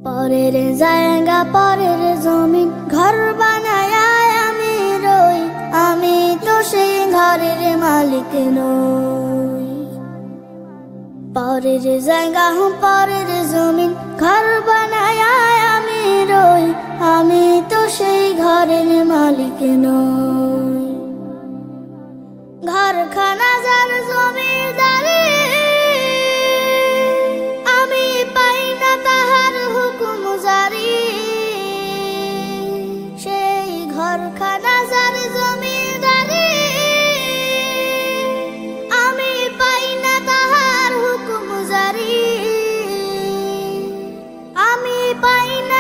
পরের জায়গা পরের জমিন ঘর বানায় আমি রই, আমি তো সেই ঘরের মালিক নই। পরের জায়গা পরের জমিন ঘর বানায় আমি রই, আমি তো সেই ঘরের মালিক নই। ঘরখানা যার জমিদারি, আমি পাই না তাহার হুকুম জারি। সেই ঘরখানা যার জমিদারি, আমি পাই না তাহার হুকুম জারি। আমি পাই না